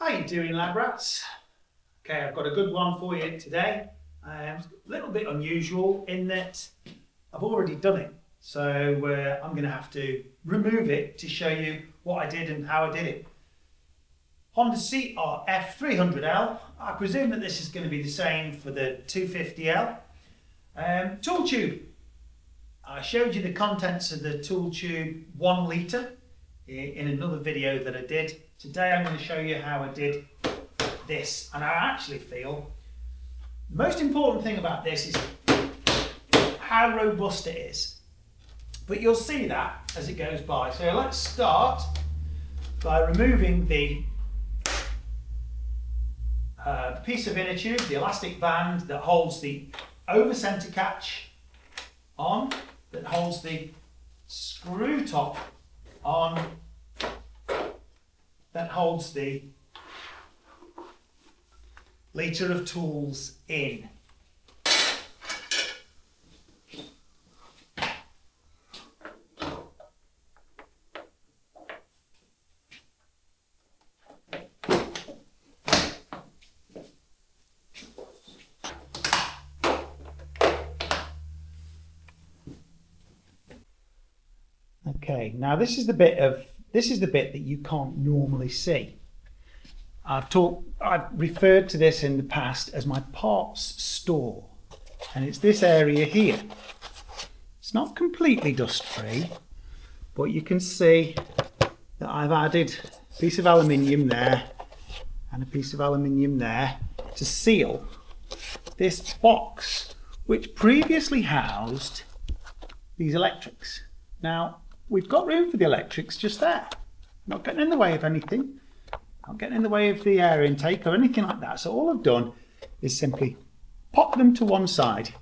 How you doing, lab rats? Okay, I've got a good one for you today. It's a little bit unusual in that I've already done it, so I'm going to have to remove it to show you what I did and how I did it. Honda CRF 300L. I presume that this is going to be the same for the 250L. Tool tube. I showed you the contents of the tool tube 1 litre in another video that I did. Today I'm going to show you how I did this, and I actually feel the most important thing about this is how robust it is. But you'll see that as it goes by. So let's start by removing the piece of inner tube, the elastic band that holds the over centre catch on, that holds the screw top on, that holds the litre of tools in. Okay, now this is the bit that you can't normally see. I've referred to this in the past as my parts store, and it's this area here. It's not completely dust free, but you can see that I've added a piece of aluminium there and a piece of aluminium there to seal this box, which previously housed these electrics. Now, we've got room for the electrics just there. Not getting in the way of anything. Not getting in the way of the air intake or anything like that. So all I've done is simply pop them to one side.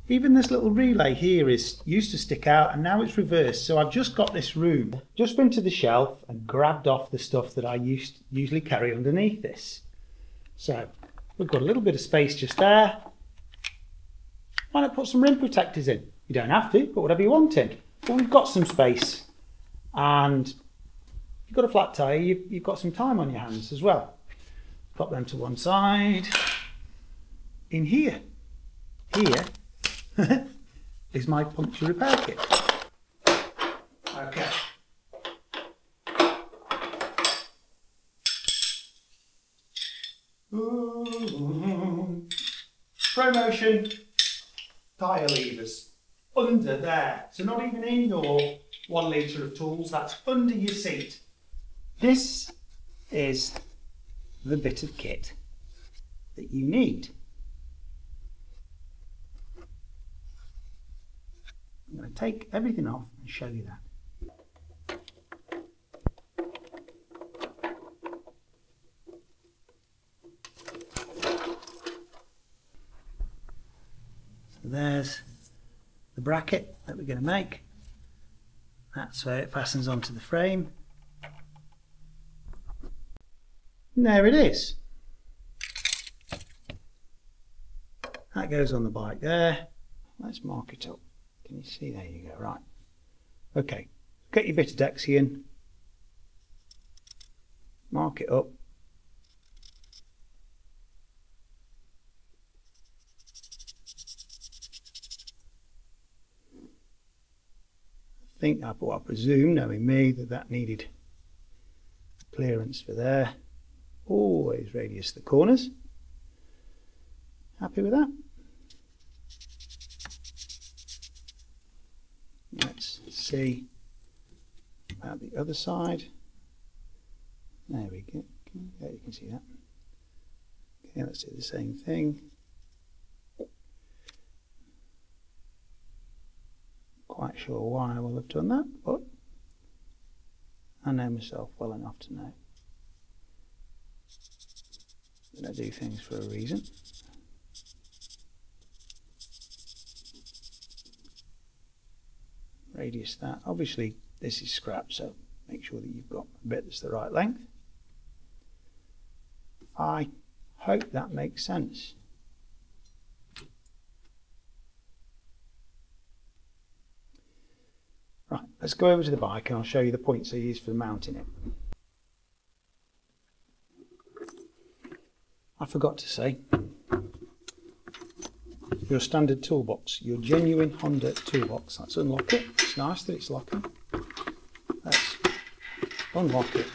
Even this little relay here used to stick out, and now it's reversed. So I've just got this room. Just been to the shelf and grabbed off the stuff that I usually carry underneath this. So we've got a little bit of space just there. Why not put some rim protectors in? You don't have to, put whatever you want in. But we've got some space, and if you've got a flat tyre, you've got some time on your hands as well. Pop them to one side. In here is my puncture repair kit. Okay. ProMotion tyre levers. Under there, so not even in your 1 litre of tools, that's under your seat. This is the bit of kit that you need. I'm going to take everything off and show you that. So there's the bracket that we're going to make. That's where it fastens onto the frame. And there it is. That goes on the bike there. Let's mark it up. Can you see? There you go. Right. Okay. Get your bit of Dexian. Mark it up. I presume, knowing me, that needed clearance for there. Always radius the corners. Happy with that? Let's see about the other side. There we go. There you can see that. Okay, let's do the same thing. Quite sure why I will have done that, but I know myself well enough to know that I do things for a reason. Radius that. Obviously this is scrap, so make sure that you've got a bit that's the right length. I hope that makes sense. Right, let's go over to the bike and I'll show you the points I use for mounting it. I forgot to say, your standard toolbox, your genuine Honda toolbox. Let's unlock it. It's nice that it's locking. Let's unlock it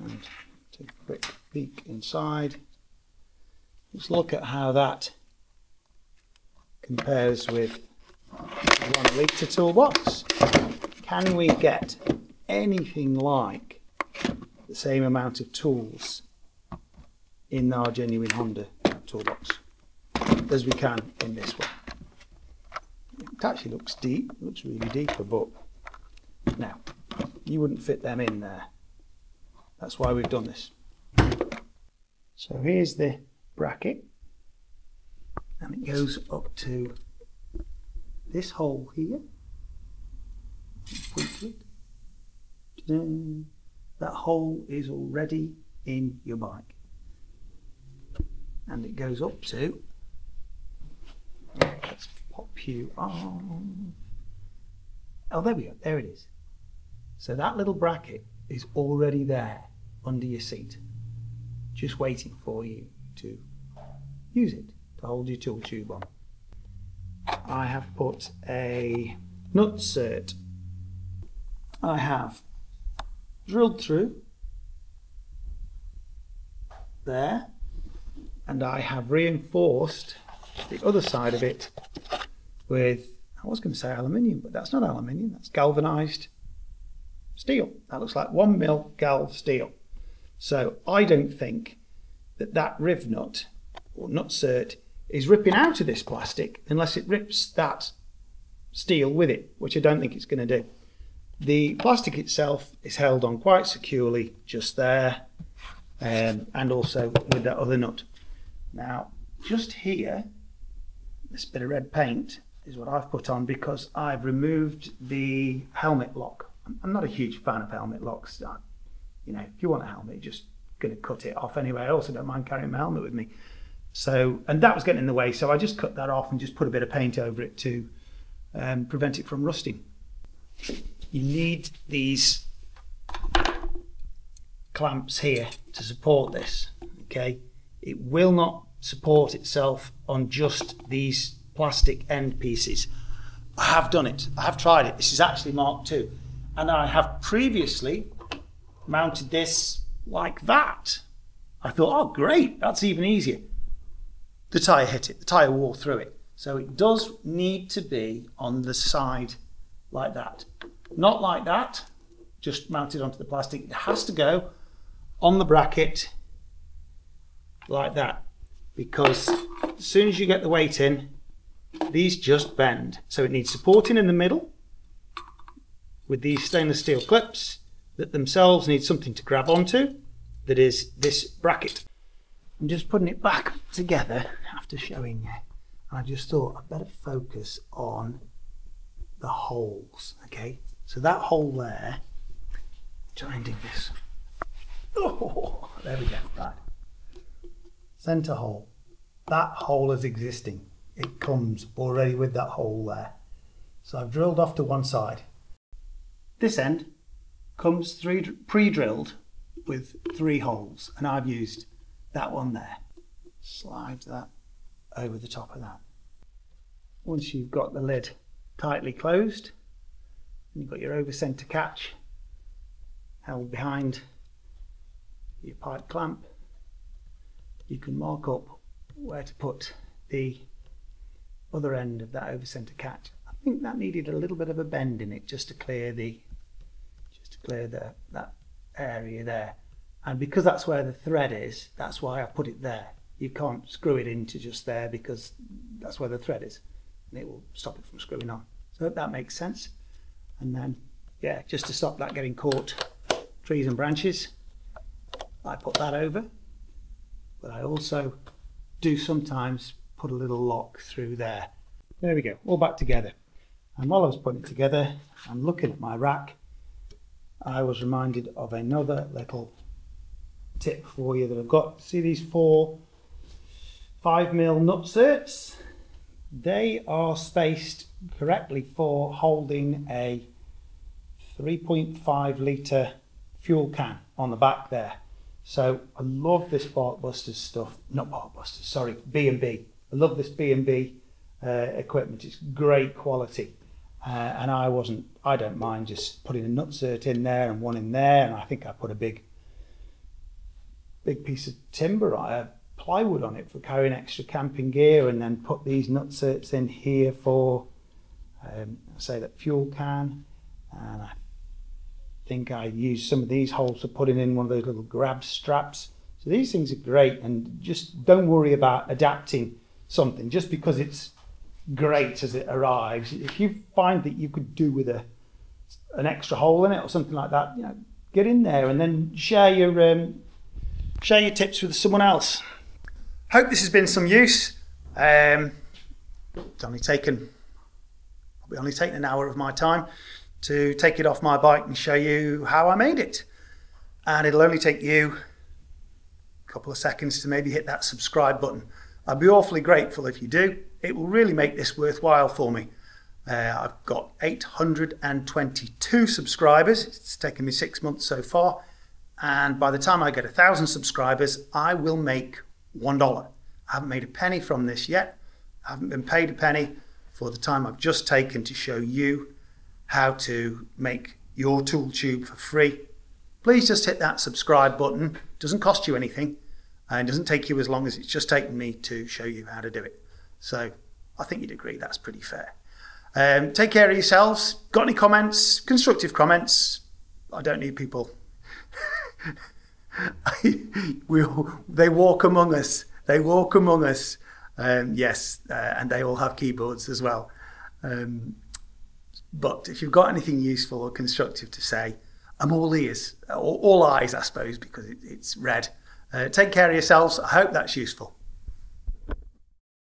and take a quick peek inside. Let's look at how that compares with the 1 litre toolbox. Can we get anything like the same amount of tools in our genuine Honda toolbox as we can in this one? It actually looks deep, it looks really deeper, but no, you wouldn't fit them in there. That's why we've done this. So here's the bracket, and it goes up to this hole here. Point to it. Ta-da. That hole is already in your bike, and it goes up to, let's pop you on. Oh, there we go, there it is. So that little bracket is already there under your seat, just waiting for you to use it to hold your tool tube on. I have put a nut cert. I have drilled through there, and I have reinforced the other side of it with, I was going to say aluminium, but that's not aluminium, that's galvanized steel. That looks like 1mm gal steel. So I don't think that riv nut or nut cert is ripping out of this plastic unless it rips that steel with it, which I don't think it's going to do. The plastic itself is held on quite securely just there, and also with that other nut. Now just here, this bit of red paint is what I've put on because I've removed the helmet lock. I'm not a huge fan of helmet locks. You know, if you want a helmet, you're just going to cut it off anyway. I also don't mind carrying my helmet with me. So, and that was getting in the way, so I just cut that off and just put a bit of paint over it to prevent it from rusting. You need these clamps here to support this, okay? It will not support itself on just these plastic end pieces. I have done it, I have tried it. This is actually Mark II, and I have previously mounted this like that. I thought, oh great, that's even easier. The tyre hit it, the tyre wore through it. So it does need to be on the side like that. Not like that, just mounted onto the plastic. It has to go on the bracket like that, because as soon as you get the weight in, these just bend. So it needs supporting in the middle with these stainless steel clips that themselves need something to grab onto, that is this bracket. I'm just putting it back together after showing you. I just thought I'd better focus on the holes, okay? So that hole there, try and dig this. Oh, there we go, right. Center hole. That hole is existing. It comes already with that hole there. So I've drilled off to one side. This end comes pre-drilled with 3 holes, and I've used that one there. Slide that over the top of that. Once you've got the lid tightly closed, and you've got your over center catch held behind your pipe clamp, you can mark up where to put the other end of that over center catch. I think that needed a little bit of a bend in it just to clear that area there. And because that's where the thread is, that's why I put it there. You can't screw it into just there because that's where the thread is, and it will stop it from screwing on. So I hope that makes sense. And then, yeah, just to stop that getting caught, trees and branches, I put that over. But I also do sometimes put a little lock through there. There we go, all back together. And while I was putting it together and looking at my rack, I was reminded of another little tip for you that I've got. See these 4 5mm nut certs? They are spaced correctly for holding a 3.5 litre fuel can on the back there. So I love this Barkbusters stuff. Not Barkbusters, sorry, B&B. I love this B&B equipment. It's great quality. And I don't mind just putting a nutsert in there and one in there. And I think I put a big piece of timber, plywood on it for carrying extra camping gear, and then put these nutserts in here for, say, that fuel can. And I think I used some of these holes for putting in one of those little grab straps. So these things are great, and just don't worry about adapting something just because it's great as it arrives. If you find that you could do with an extra hole in it or something like that, you know, get in there and then share your tips with someone else. Hope this has been some use. It's only taken an hour of my time to take it off my bike and show you how I made it, and it'll only take you a couple of seconds to maybe hit that subscribe button. I'd be awfully grateful if you do. It will really make this worthwhile for me. I've got 822 subscribers. It's taken me 6 months so far. And by the time I get 1,000 subscribers, I will make $1. I haven't made a penny from this yet. I haven't been paid a penny for the time I've just taken to show you how to make your tool tube for free. Please just hit that subscribe button. It doesn't cost you anything, and it doesn't take you as long as it's just taken me to show you how to do it. So I think you'd agree that's pretty fair. Take care of yourselves. Got any comments? Constructive comments? I don't need people. They walk among us. They walk among us. Yes, and they all have keyboards as well. But if you've got anything useful or constructive to say, I'm all ears, all eyes, I suppose, because it's red. Take care of yourselves. I hope that's useful.